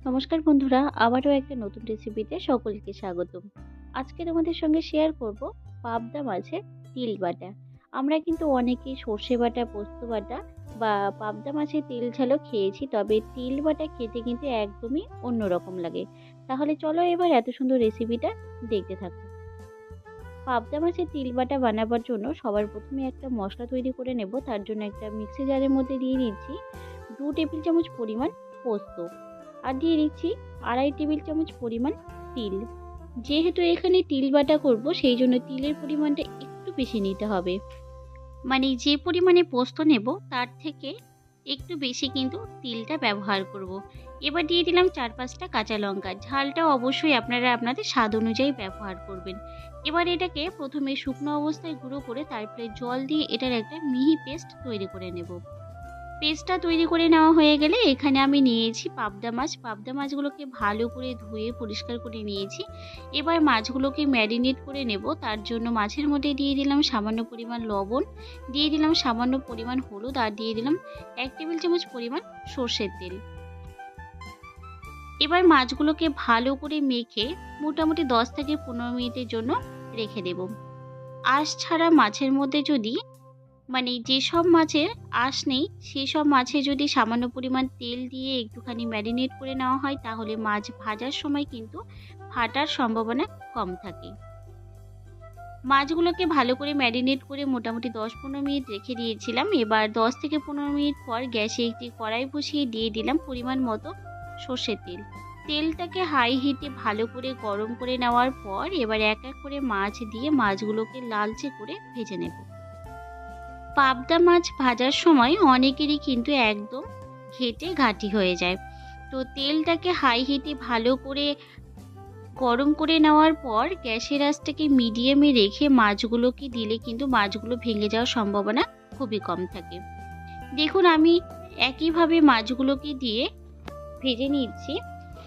নমস্কার বন্ধুরা, আবারও একটা নতুন রেসিপিতে সকলকে স্বাগতম। আজকে তোমাদের সঙ্গে শেয়ার করব পাবদা মাছের তিল বাটা। আমরা কিন্তু অনেকেই সর্ষে বাটা, পোস্ত বাটা বা পাবদা মাছের তেল ঝালও খেয়েছি, তবে তিল বাটা খেতে কিন্তু একদমই অন্যরকম লাগে। তাহলে চলো এবার এত সুন্দর রেসিপিটা দেখতে থাকো। পাবদা মাছের তিল বাটা বানাবার জন্য সবার প্রথমে একটা মশলা তৈরি করে নেব। তার জন্য একটা মিক্সি জারের মধ্যে দিয়ে দিচ্ছি 2 টেবিল চামচ পরিমাণ পোস্ত, আর দিয়ে দিচ্ছি 2.5 টেবিল চামচ পরিমাণ তিল। যেহেতু এখানে তিল বাটা করব, সেই জন্য তিলের পরিমাণটা একটু বেশি নিতে হবে। মানে যে পরিমাণে পোস্ত নেব তার থেকে একটু বেশি কিন্তু তিলটা ব্যবহার করব। এবার দিয়ে দিলাম 4-5টা কাঁচা লঙ্কা। ঝালটা অবশ্যই আপনারা আপনাদের স্বাদ অনুযায়ী ব্যবহার করবেন। এবার এটাকে প্রথমে শুকনো অবস্থায় গুঁড়ো করে তারপরে জল দিয়ে এটার একটা মিহি পেস্ট তৈরি করে নেব। পেস্টটা তৈরি করে নেওয়া হয়ে গেলে এখানে আমি নিয়েছি পাবদা মাছ। পাবদা মাছগুলোকে ভালো করে ধুয়ে পরিষ্কার করে নিয়েছি। এবার মাছগুলোকে ম্যারিনেট করে নেব। তার জন্য মাছের মধ্যে দিয়ে দিলাম সামান্য পরিমাণ লবণ, দিয়ে দিলাম সামান্য পরিমাণ হলুদ, আর দিয়ে দিলাম 1 টেবিল চামচ পরিমাণ সর্ষের তেল। এবার মাছগুলোকে ভালো করে মেখে মোটামুটি 10 থেকে 15 মিনিটের জন্য রেখে দেব। আঁশ ছাড়া মাছের মধ্যে যদি যেসব মাছের আঁশ নেই সেসব মাছে যদি সামান্য পরিমাণ তেল দিয়ে একটুখানি ম্যারিনেট করে নেওয়া হয় তাহলে মাছ ভাজার সময় কিন্তু ফাটার সম্ভাবনা কম থাকে। মাছগুলোকে ভালো করে ম্যারিনেট করে মোটামুটি 10-15 মিনিট রেখে দিয়েছিলাম। এবার 10 থেকে 15 মিনিট পর গ্যাসে একটি কড়াই বসিয়ে দিয়ে দিলাম পরিমাণ মতো সর্ষের তেল। তেলটাকে হাই হিটে ভালো করে গরম করে নেওয়ার পর এবার এক এক করে মাছ দিয়ে মাছগুলোকে লালচে করে ভেজে নেব। পাবদা মাছ ভাজার সময় অনেকেরই কিন্তু একদম ঘেঁটে ঘাঁটি হয়ে যায়। তো তেলটাকে হাই হিটে ভালো করে গরম করে নেওয়ার পর গ্যাসের আঁচটাকে মিডিয়ামে রেখে মাছগুলোকে দিলে কিন্তু মাছগুলো ভেঙে যাওয়ার সম্ভাবনা খুবই কম থাকে। দেখুন আমি একইভাবে মাছগুলোকে দিয়ে ভেজে নিচ্ছি।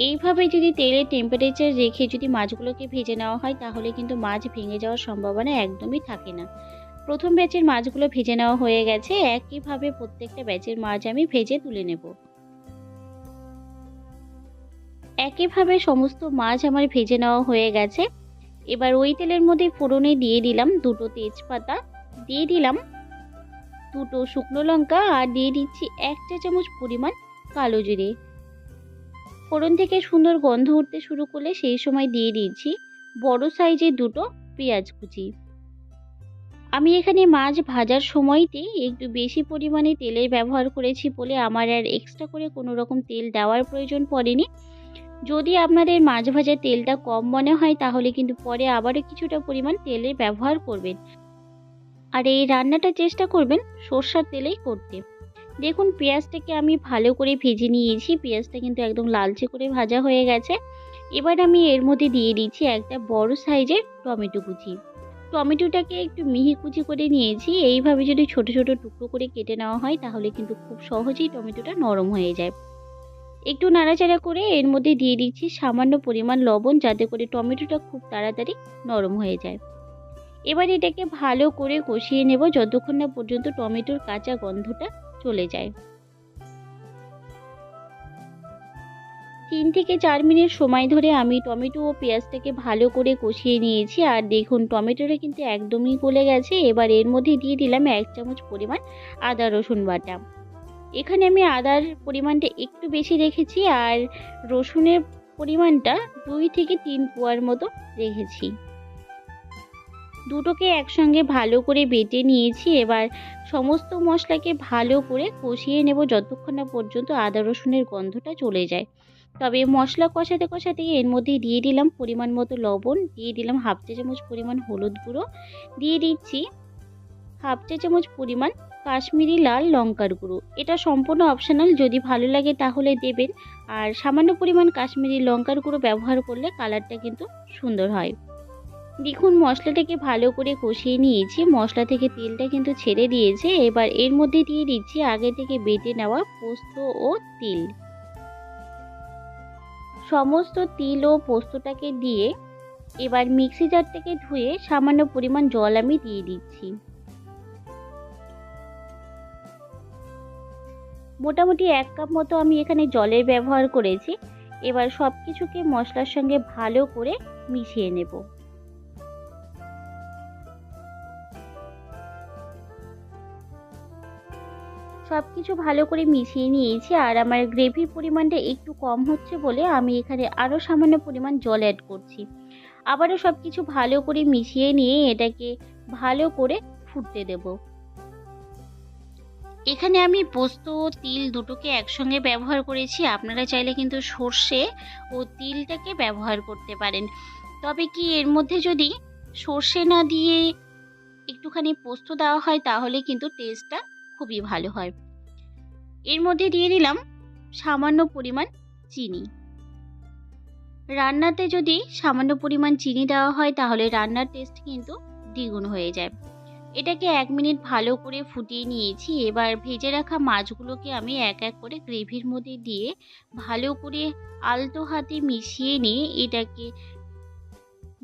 এইভাবে যদি তেলের টেম্পারেচার রেখে যদি মাছগুলোকে ভেজে নেওয়া হয় তাহলে কিন্তু মাছ ভেঙে যাওয়ার সম্ভাবনা একদমই থাকে না। প্রথম ব্যাচের মাছগুলো ভেজে নেওয়া হয়ে গেছে। একইভাবে প্রত্যেকটা ব্যাচের মাছ আমি ভেজে তুলে নেব। একইভাবে সমস্ত মাছ আমার ভেজে নেওয়া হয়ে গেছে। এবার ওই তেলের মধ্যে ফোড়নে দিয়ে দিলাম 2টো তেজপাতা, দিয়ে দিলাম 2টো শুকনো লঙ্কা, আর দিয়ে দিচ্ছি 1 চা চামচ পরিমাণ কালো জিরে। ফোড়ন থেকে সুন্দর গন্ধ উঠতে শুরু করলে সেই সময় দিয়ে দিচ্ছি বড় সাইজের 2টো পেঁয়াজ কুচি। আমি এখানে মাছ ভাজার সময়তেই একটু বেশি পরিমাণে তেলের ব্যবহার করেছি বলে আমার আর এক্সট্রা করে কোনো রকম তেল দেওয়ার প্রয়োজন পড়েনি। যদি আপনাদের মাছ ভাজার তেলটা কম মনে হয় তাহলে কিন্তু পরে আবারও কিছুটা পরিমাণ তেলের ব্যবহার করবেন। আর এই রান্নাটা চেষ্টা করবেন সরষের তেলেই করতে। দেখুন পেঁয়াজটাকে আমি ভালো করে ভেজে নিয়েছি। পেঁয়াজটা কিন্তু একদম লালচে করে ভাজা হয়ে গেছে। এবার আমি এর মধ্যে দিয়ে দিচ্ছি একটা বড় সাইজের টমেটো কুচি। টমেটোটাকে একটু মিহি কুচি করে নিয়েছি। এইভাবে যদি ছোট ছোট টুকরো করে কেটে নেওয়া হয় তাহলে কিন্তু খুব সহজেই টমেটোটা নরম হয়ে যায়। একটু নাড়াচাড়া করে এর মধ্যে দিয়ে দিচ্ছি সামান্য পরিমাণ লবণ, যাতে করে টমেটোটা খুব তাড়াতাড়ি নরম হয়ে যায়। এবার এটাকে ভালো করে কষিয়ে নেব যতক্ষণ না পর্যন্ত টমেটোর কাঁচা গন্ধটা চলে যায়। 3 থেকে 4 মিনিট সময় ধরে আমি টমেটো ও পেঁয়াজটাকে ভালো করে কষিয়ে নিয়েছি। আর দেখুন টমেটোটা কিন্তু একদমই গলে গেছে। এবার এর মধ্যে দিয়ে দিলাম 1 চামচ পরিমাণ আদা রসুন বাটা। এখানে আমি আদার পরিমাণটা একটু বেশি রেখেছি, আর রসুনের পরিমাণটা 2 থেকে 3 কোয়ার মতো রেখেছি। দুটোকে একসঙ্গে ভালো করে বেটে নিয়েছি। এবার সমস্ত মশলাকে ভালো করে কষিয়ে নেব যতক্ষণ না পর্যন্ত আদা রসুনের গন্ধটা চলে যায়। তবে মশলা কষাতে কষাতে এর মধ্যে দিয়ে দিলাম পরিমাণ মতো লবণ, দিয়ে দিলাম হাফ চা চামচ পরিমাণ হলুদ গুঁড়ো, দিয়ে দিচ্ছি হাফ চা চামচ পরিমাণ কাশ্মীরি লাল লঙ্কার গুঁড়ো। এটা সম্পূর্ণ অপশনাল, যদি ভালো লাগে তাহলে দেবেন। আর সামান্য পরিমাণ কাশ্মীরি লঙ্কার গুঁড়ো ব্যবহার করলে কালারটা কিন্তু সুন্দর হয়। দেখুন মশলাটাকে ভালো করে কষিয়ে নিয়েছি। মশলা থেকে তেলটা কিন্তু ছেড়ে দিয়েছে। এবার এর মধ্যে দিয়ে দিচ্ছি আগে থেকে বেটে নেওয়া পোস্ত ও তিল। সমস্ত তিল ও পোস্তটাকে দিয়ে এবার মিক্সি জারটাকে ধুয়ে সামান্য পরিমাণ জল আমি দিয়ে দিচ্ছি। মোটামুটি 1 কাপ মতো আমি এখানে জলের ব্যবহার করেছি। এবার সব কিছুকে মশলার সঙ্গে ভালো করে মিশিয়ে নেব। সব কিছু ভালো করে মিশিয়ে নিয়েছি, আর আমার গ্রেভির পরিমাণটা একটু কম হচ্ছে বলে আমি এখানে আরও সামান্য পরিমাণ জল অ্যাড করছি। আবারও সব কিছু ভালো করে মিশিয়ে নিয়ে এটাকে ভালো করে ফুটতে দেব। এখানে আমি পোস্ত ও তিল দুটোকে একসঙ্গে ব্যবহার করেছি। আপনারা চাইলে কিন্তু সর্ষে ও তিলটাকে ব্যবহার করতে পারেন। তবে কি এর মধ্যে যদি সর্ষে না দিয়ে একটুখানি পোস্ত দেওয়া হয় তাহলে কিন্তু টেস্টটা খুবই ভালো হয়। এর মধ্যে দিয়ে দিলাম সামান্য পরিমাণ চিনি। রান্নাতে যদি সামান্য পরিমাণ চিনি দেওয়া হয় তাহলে রান্নার টেস্ট কিন্তু দ্বিগুণ হয়ে যায়। এটাকে 1 মিনিট ভালো করে ফুটিয়ে নিয়েছি। এবার ভেজে রাখা মাছগুলোকে আমি এক এক করে গ্রেভির মধ্যে দিয়ে ভালো করে আলতো হাতে মিশিয়ে নিয়ে এটাকে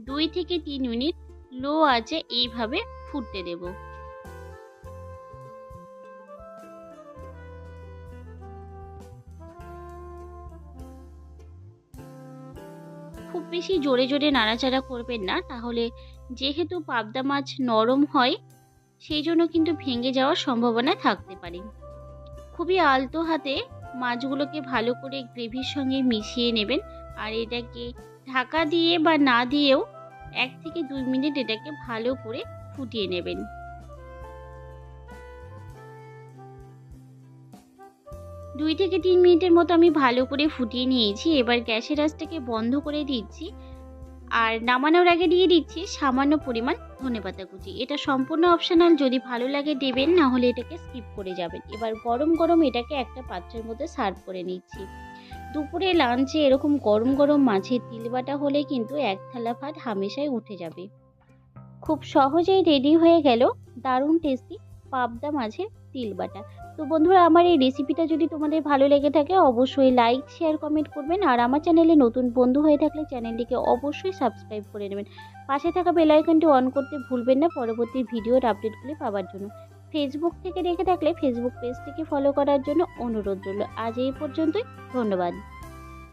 2 থেকে 3 মিনিট লো আঁচে এইভাবে ফুটতে দেব। খুব বেশি জোরে জোরে নাড়াচাড়া করবেন না, তাহলে যেহেতু পাবদা মাছ নরম হয় সেই জন্য কিন্তু ভেঙে যাওয়ার সম্ভাবনা থাকতে পারে। খুবই আলতো হাতে মাছগুলোকে ভালো করে গ্রেভির সঙ্গে মিশিয়ে নেবেন, আর এটাকে ঢাকা দিয়ে বা না দিয়েও 1 থেকে 2 মিনিট এটাকে ভালো করে ফুটিয়ে নেবেন। 2 থেকে 3 মিনিটের মতো আমি ভালো করে ফুটিয়ে নিয়েছি। এবার গ্যাসের আঁচটাকে বন্ধ করে দিচ্ছি, আর নামানোর আগে দিয়ে দিচ্ছি সামান্য পরিমাণ ধনেপাতা কুচি। এটা সম্পূর্ণ অপশনাল, যদি ভালো লাগে দেবেন, না হলে এটাকে স্কিপ করে যাবেন। এবার গরম গরম এটাকে একটা পাত্রের মধ্যে সার্ভ করে নিচ্ছি। দুপুরে লাঞ্চে এরকম গরম গরম মাছের তিল বাটা হলে কিন্তু এক থালা ভাত হামেশাই উঠে যাবে। খুব সহজেই রেডি হয়ে গেল দারুণ টেস্টি পাবদা মাছের তিল বাটা। তো বন্ধুরা, আমার এই রেসিপিটা যদি তোমাদের ভালো লেগে থাকে অবশ্যই লাইক, শেয়ার, কমেন্ট করবেন। আর আমার চ্যানেলে নতুন বন্ধু হয়ে থাকলে চ্যানেলটিকে অবশ্যই সাবস্ক্রাইব করে নেবেন। পাশে থাকা বেল আইকনটি অন করতে ভুলবেন না পরবর্তী ভিডিওর আপডেটগুলি পাওয়ার জন্য। ফেসবুক থেকে দেখে থাকলে ফেসবুক পেজটিকে ফলো করার জন্য অনুরোধ রইল। আজ এই পর্যন্তই, ধন্যবাদ।